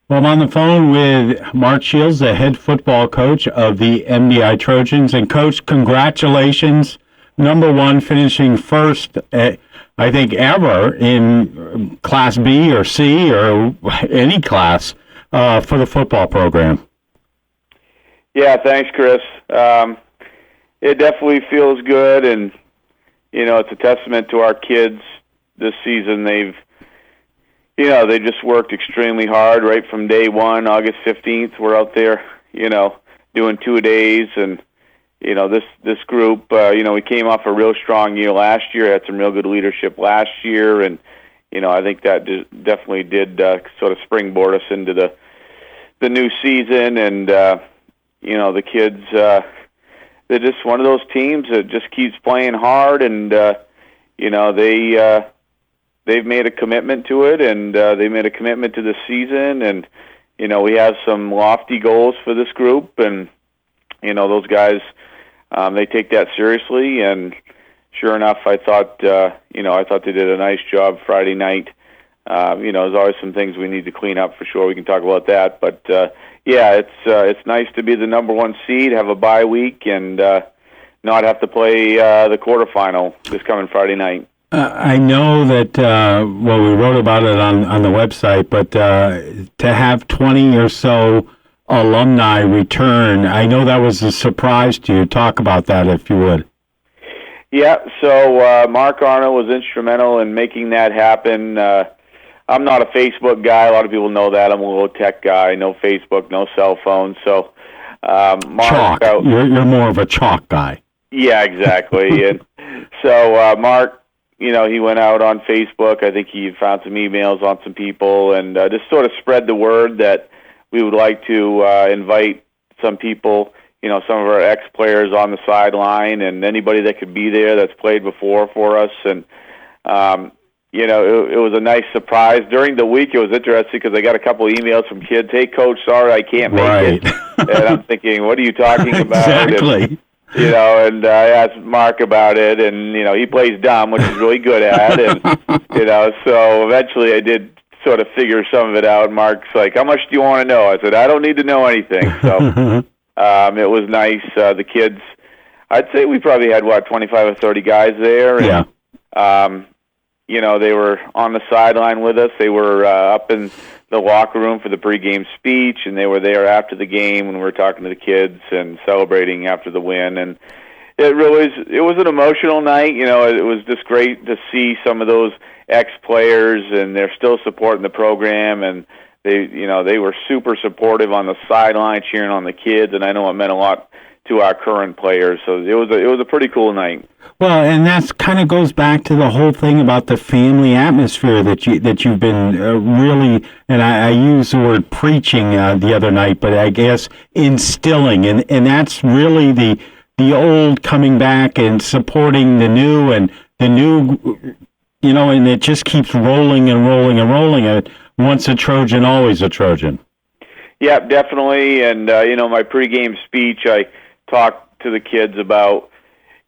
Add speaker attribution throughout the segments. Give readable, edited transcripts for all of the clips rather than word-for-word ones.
Speaker 1: Well, I'm on the phone with Mark Shields, the head football coach of the MDI Trojans. And, Coach, congratulations. Number one, finishing first, I think, ever in Class B or C or any class for the football program.
Speaker 2: Yeah, thanks, Chris. It definitely feels good, and, it's a testament to our kids this season. They just worked extremely hard right from day one, August 15th. We're out there, doing 2 days. And, this group, we came off a real strong year last year, had some real good leadership last year. And, I think that definitely did sort of springboard us into the new season. And, the kids, they're just one of those teams that just keeps playing hard. And, they've made a commitment to it, and they made a commitment to the season. And, we have some lofty goals for this group, and, those guys, they take that seriously. And sure enough, I thought they did a nice job Friday night. There's always some things we need to clean up for sure. We can talk about that. But, it's nice to be the number one seed, have a bye week, and not have to play the quarterfinal this coming Friday night.
Speaker 1: I know that, we wrote about it on the website, but to have 20 or so alumni return, I know that was a surprise to you. Talk about that, if you would.
Speaker 2: Yeah, so Mark Arnold was instrumental in making that happen. I'm not a Facebook guy. A lot of people know that. I'm a little tech guy. No Facebook, no cell phone. So,
Speaker 1: Chalk.
Speaker 2: Mark,
Speaker 1: You're more of a chalk guy.
Speaker 2: Yeah, exactly. And so Mark, he went out on Facebook. I think he found some emails on some people, and just sort of spread the word that we would like to invite some people, some of our ex-players on the sideline, and anybody that could be there that's played before for us. And it was a nice surprise. During the week, it was interesting because I got a couple of emails from kids, "Hey, Coach, sorry I can't make it." And I'm thinking, what are you talking about?
Speaker 1: Exactly.
Speaker 2: And I asked Mark about it, and, he plays dumb, which he's really good at. And, so eventually I did sort of figure some of it out. Mark's like, "How much do you want to know?" I said, "I don't need to know anything." So it was nice. The kids, I'd say we probably had, 25 or 30 guys there. And, they were on the sideline with us. They were up in the locker room for the pregame speech, and they were there after the game when we were talking to the kids and celebrating after the win. And it was an emotional night. It was just great to see some of those ex-players, and they're still supporting the program, and they were super supportive on the sideline, cheering on the kids, and I know it meant a lot to our current players. So it was a pretty cool night.
Speaker 1: Well, and that kind of goes back to the whole thing about the family atmosphere that you've been really, and I used the word preaching the other night, but I guess instilling, and that's really the old coming back and supporting the new, and the new, and it just keeps rolling and rolling and rolling. And once a Trojan, always a Trojan.
Speaker 2: Yeah, definitely. And my pregame speech, I talked to the kids about,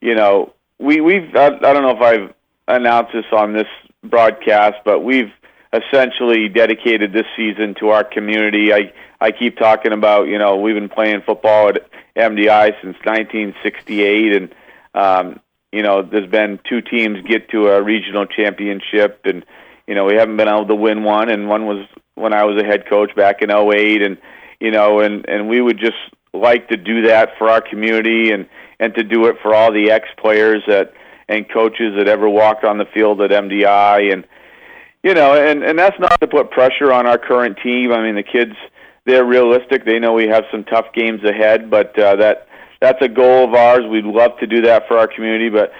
Speaker 2: we've I don't know if I've announced this on this broadcast, but we've essentially dedicated this season to our community. I keep talking about, we've been playing football at MDI since 1968, and there's been 2 teams get to a regional championship, and we haven't been able to win one, and one was when I was a head coach back in '08, and and we would just like to do that for our community, and to do it for all the ex-players and coaches that ever walked on the field at MDI. And and that's not to put pressure on our current team. I mean, the kids, they're realistic. They know we have some tough games ahead, but that's a goal of ours. We'd love to do that for our community, but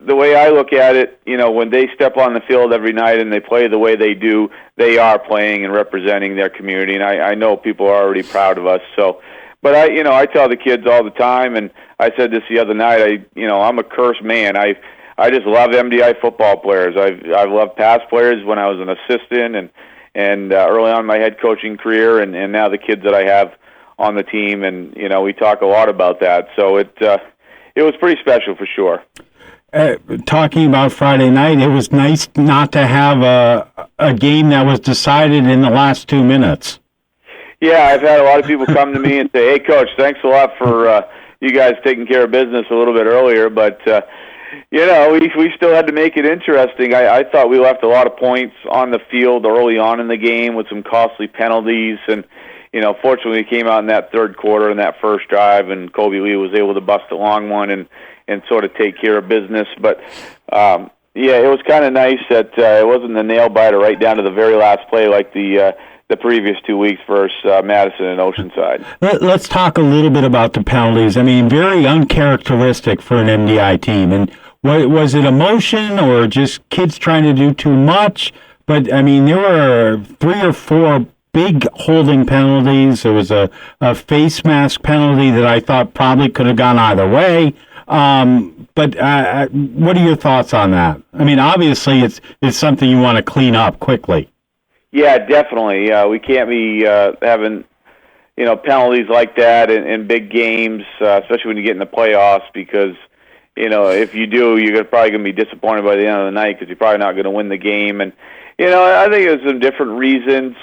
Speaker 2: the way I look at it, when they step on the field every night and they play the way they do, they are playing and representing their community, and I know people are already proud of us. So, but I tell the kids all the time, and I said this the other night. I'm a cursed man. I just love MDI football players. I've loved past players when I was an assistant, and early on in my head coaching career, and now the kids that I have on the team, and we talk a lot about that. So it was pretty special for sure.
Speaker 1: talking about Friday night, it was nice not to have a game that was decided in the last 2 minutes.
Speaker 2: Yeah, I've had a lot of people come to me and say, "Hey, Coach, thanks a lot for you guys taking care of business a little bit earlier." But we still had to make it interesting. I thought we left a lot of points on the field early on in the game with some costly penalties, and fortunately, we came out in that third quarter in that first drive, and Kobe Lee was able to bust a long one and sort of take care of business. But it was kind of nice that it wasn't the nail biter right down to the very last play like the previous 2 weeks versus Madison and Oceanside.
Speaker 1: Let's talk a little bit about the penalties. I mean, very uncharacteristic for an MDI team. And was it emotion or just kids trying to do too much? But, I mean, there were 3 or 4 big holding penalties. There was a face mask penalty that I thought probably could have gone either way. But what are your thoughts on that? I mean, obviously, it's something you want to clean up quickly.
Speaker 2: Yeah, definitely. We can't be having, penalties like that in big games, especially when you get in the playoffs, because, if you do, you're probably going to be disappointed by the end of the night because you're probably not going to win the game. And, I think there's some different reasons.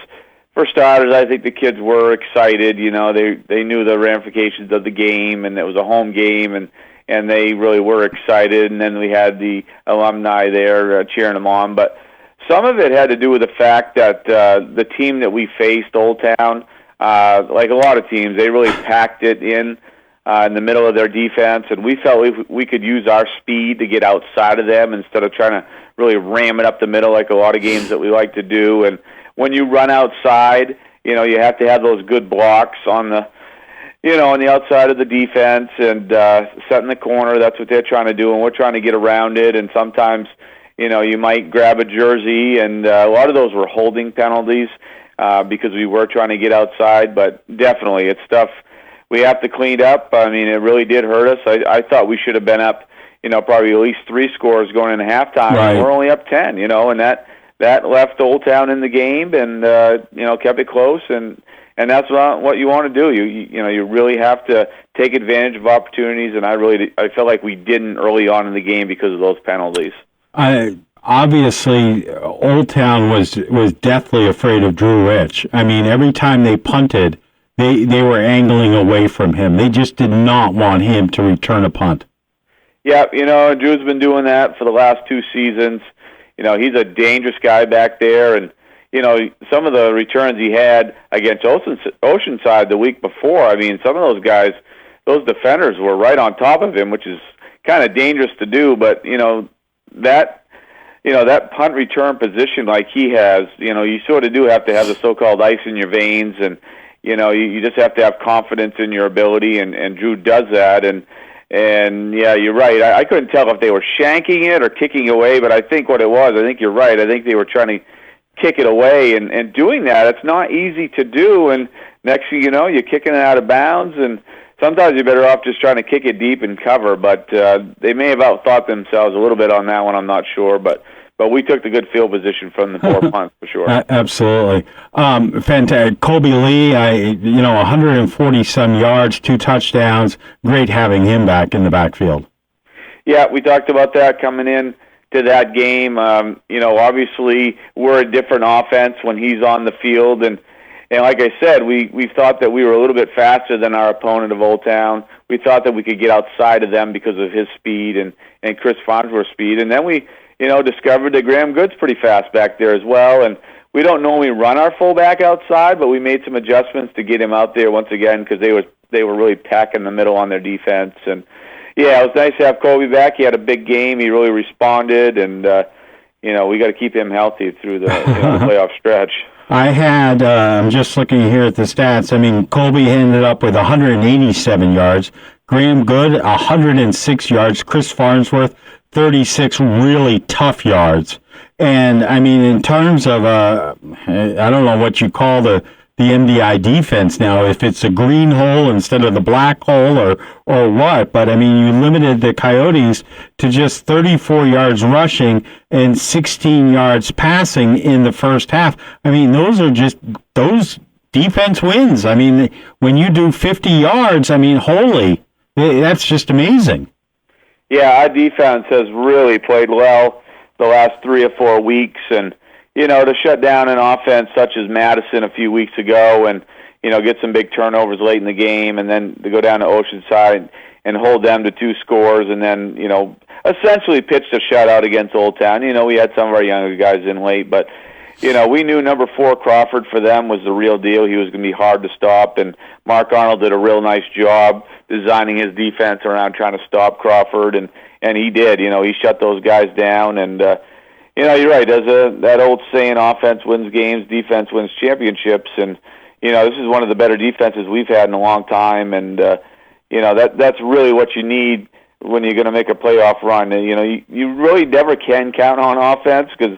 Speaker 2: For starters, I think the kids were excited. They knew the ramifications of the game, and it was a home game, and they really were excited. And then we had the alumni there cheering them on. But some of it had to do with the fact that the team that we faced, Old Town, like a lot of teams, they really packed it in the middle of their defense, and we felt we could use our speed to get outside of them instead of trying to really ram it up the middle like a lot of games that we like to do. And when you run outside, you have to have those good blocks on the on the outside of the defense and set in the corner. That's what they're trying to do, and we're trying to get around it. And sometimes you might grab a jersey, and a lot of those were holding penalties because we were trying to get outside. But definitely, it's stuff we have to clean up. I mean, it really did hurt us. I thought we should have been up, probably at least 3 scores going into halftime.
Speaker 1: Right.
Speaker 2: And we're only up 10, and that left Old Town in the game and, kept it close. And that's what you want to do. You really have to take advantage of opportunities, and I felt like we didn't early on in the game because of those penalties.
Speaker 1: Obviously, Old Town was deathly afraid of Drew Rich. I mean, every time they punted, they were angling away from him. They just did not want him to return a punt. Yeah,
Speaker 2: Drew's been doing that for the last 2 seasons. He's a dangerous guy back there, and some of the returns he had against Oceanside the week before, I mean, some of those guys, those defenders were right on top of him, which is kind of dangerous to do, but, that punt return position like he has, you sort of do have to have the so-called ice in your veins, and, you just have to have confidence in your ability, and Drew does that, and yeah, you're right. I couldn't tell if they were shanking it or kicking away, but I think what it was, I think you're right. I think they were trying to kick it away, and doing that, it's not easy to do, and next thing you know, you're kicking it out of bounds, and sometimes you're better off just trying to kick it deep and cover, but they may have outthought themselves a little bit on that one, I'm not sure, but we took the good field position from the 4 punts for sure.
Speaker 1: Absolutely. Fantastic. Kobe Lee, 140-some yards, 2 touchdowns. Great having him back in the backfield.
Speaker 2: Yeah, we talked about that coming in to that game. Obviously we're a different offense when he's on the field, and like I said, we thought that we were a little bit faster than our opponent of Old Town. We thought that we could get outside of them because of his speed and Chris Farnsworth's speed, and then we discovered that Graham Good's pretty fast back there as well, and we don't normally run our fullback outside, but we made some adjustments to get him out there once again because they were really packing the middle on their defense. And yeah, it was nice to have Kobe back. He had a big game. He really responded, and we got to keep him healthy through the playoff stretch.
Speaker 1: I had, I'm just looking here at the stats. I mean, Colby ended up with 187 yards. Graham Good, 106 yards. Chris Farnsworth, 36 really tough yards. And, I mean, in terms of, I don't know what you call the MDI defense now, if it's a green hole instead of the black hole or what, but I mean, you limited the Coyotes to just 34 yards rushing and 16 yards passing in the first half. I mean, those defense wins. I mean, when you do 50 yards, I mean, holy, that's just amazing.
Speaker 2: Yeah, our defense has really played well the last 3 or 4 weeks, and to shut down an offense such as Madison a few weeks ago, and get some big turnovers late in the game, and then to go down to Oceanside and hold them to 2 scores, and then essentially pitched a shutout against Old Town. We had some of our younger guys in late, but we knew number 4 Crawford for them was the real deal. He was going to be hard to stop, and Mark Arnold did a real nice job designing his defense around trying to stop Crawford, and he did. He shut those guys down, and you're right. There's that old saying: offense wins games, defense wins championships, and this is one of the better defenses we've had in a long time, and that's really what you need when you're going to make a playoff run. And, you really never can count on offense because,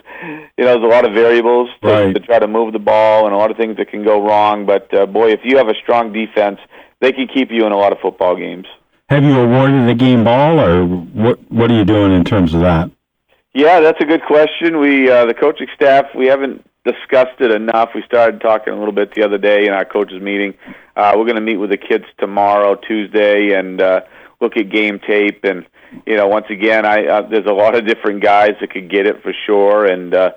Speaker 2: there's a lot of variables to try to move the ball and a lot of things that can go wrong. But, boy, if you have a strong defense, they can keep you in a lot of football games.
Speaker 1: Have you awarded a game ball, or what are you doing in terms of that?
Speaker 2: Yeah, that's a good question. We, the coaching staff, we haven't discussed it enough. We started talking a little bit the other day in our coaches meeting. We're going to meet with the kids tomorrow, Tuesday, and look at game tape. And once again, there's a lot of different guys that could get it for sure. And I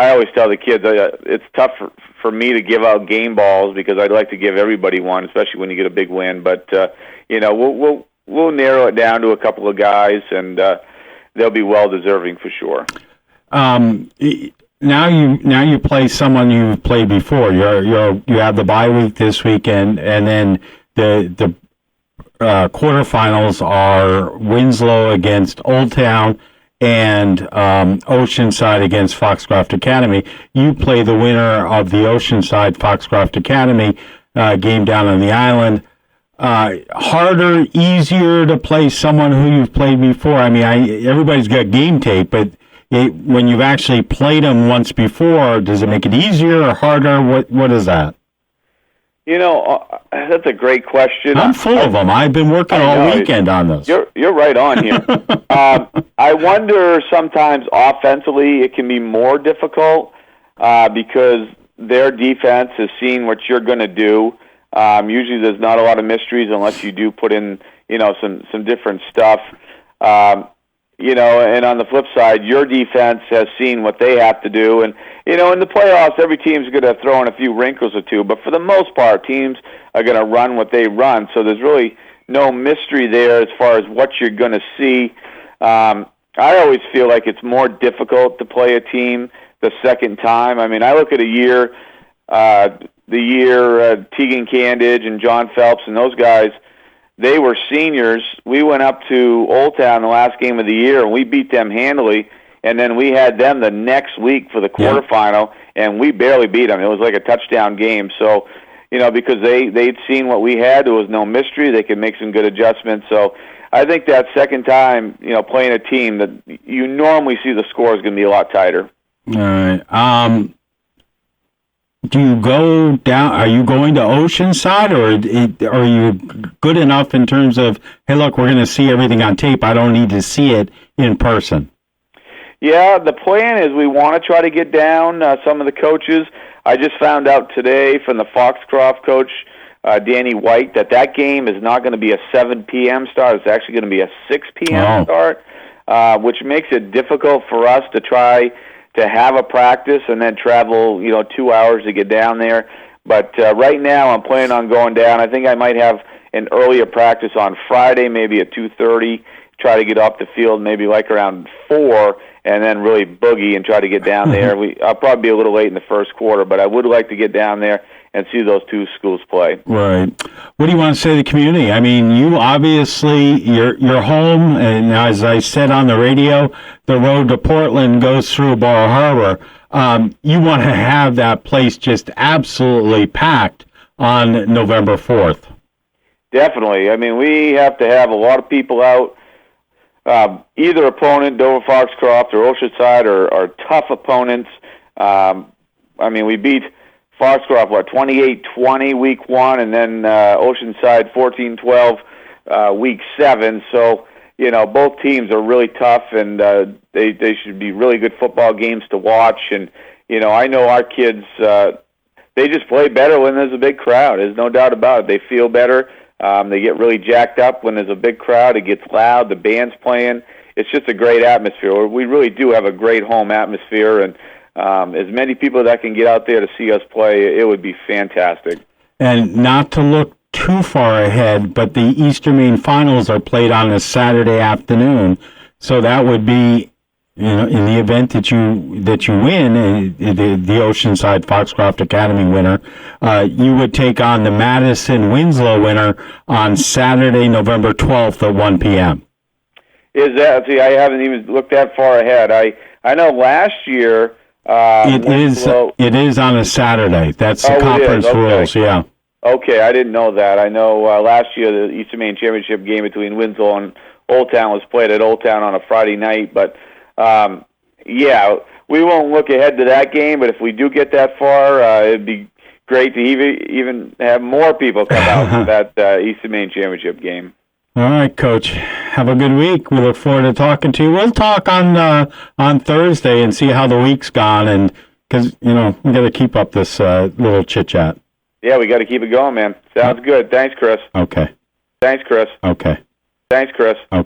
Speaker 2: always tell the kids it's tough for me to give out game balls because I'd like to give everybody one, especially when you get a big win. But we'll narrow it down to a couple of guys, and they'll be well deserving for sure.
Speaker 1: Now you play someone you've played before. You have the bye week this weekend, and then the quarterfinals are Winslow against Old Town and Oceanside against Foxcroft Academy. You play the winner of the Oceanside-Foxcroft Academy game down on the island. Harder, easier to play someone who you've played before? I mean, everybody's got game tape, but when you've actually played them once before, does it make it easier or harder? What is that?
Speaker 2: That's a great question.
Speaker 1: I'm full of them. I've been working all weekend on this.
Speaker 2: You're right on here. I wonder sometimes offensively it can be more difficult because their defense has seen what you're going to do. Usually there's not a lot of mysteries unless you do put in, some different stuff. And on the flip side, your defense has seen what they have to do. And, in the playoffs, every team's going to throw in a few wrinkles or two. But for the most part, teams are going to run what they run. So there's really no mystery there as far as what you're going to see. I always feel like it's more difficult to play a team the second time. I mean, I look at the year Tegan Candidge and John Phelps and those guys, they were seniors. We went up to Old Town the last game of the year, and we beat them handily. And then we had them the next week for the quarterfinal, and we barely beat them. It was like a touchdown game. So, because they'd seen what we had, there was no mystery. They could make some good adjustments. So I think that second time, playing a team that you normally see the score is going to be a lot tighter.
Speaker 1: All right. Do you go down? Are you going to Oceanside, or are you good enough in terms of, hey, look, we're going to see everything on tape. I don't need to see it in person.
Speaker 2: Yeah, the plan is we want to try to get down. Some of the coaches, I just found out today from the Foxcroft coach, Danny White, that game is not going to be a 7 p.m. start. It's actually going to be a 6 p.m. start, which makes it difficult for us to try to have a practice and then travel, 2 hours to get down there. But right now I'm planning on going down. I think I might have an earlier practice on Friday, maybe at 2:30, try to get off the field maybe like around 4, and then really boogie and try to get down there. I'll probably be a little late in the first quarter, but I would like to get down there and see those two schools play.
Speaker 1: Right. What do you want to say to the community? I mean, you obviously, you're home, and as I said on the radio, the road to Portland goes through Bar Harbor. You want to have that place just absolutely packed on November 4th.
Speaker 2: Definitely. I mean, we have to have a lot of people out. Either opponent, Dover Foxcroft or Oceanside, are tough opponents. We beat Foxcroft, 28-20 week 1, and then Oceanside 14-12 week 7. So, both teams are really tough, and they should be really good football games to watch. And, I know our kids, they just play better when there's a big crowd. There's no doubt about it. They feel better. They get really jacked up when there's a big crowd. It gets loud. The band's playing. It's just a great atmosphere. We really do have a great home atmosphere, and as many people that can get out there to see us play, it would be fantastic. And
Speaker 1: not to look too far ahead, but the Eastern Maine Finals are played on a Saturday afternoon, so that would be, in the event that you win, the Oceanside-Foxcroft Academy winner, you would take on the Madison-Winslow winner on Saturday, November 12th at 1 p.m.
Speaker 2: Is that? See, I haven't even looked that far ahead. I know last year.
Speaker 1: It is on a Saturday. That's the conference rules. Yeah.
Speaker 2: Okay, I didn't know that. I know last year the Eastern Maine Championship game between Winslow and Old Town was played at Old Town on a Friday night. But yeah, we won't look ahead to that game. But if we do get that far, it'd be great to even have more people come out to that Eastern Maine Championship game.
Speaker 1: All right, Coach. Have a good week. We look forward to talking to you. We'll talk on Thursday and see how the week's gone, and because we got to keep up this little chit chat.
Speaker 2: Yeah, we got to keep it going, man. Sounds good. Thanks, Chris.
Speaker 1: Okay.
Speaker 2: Thanks, Chris.
Speaker 1: Okay.
Speaker 2: Thanks, Chris.
Speaker 1: Okay.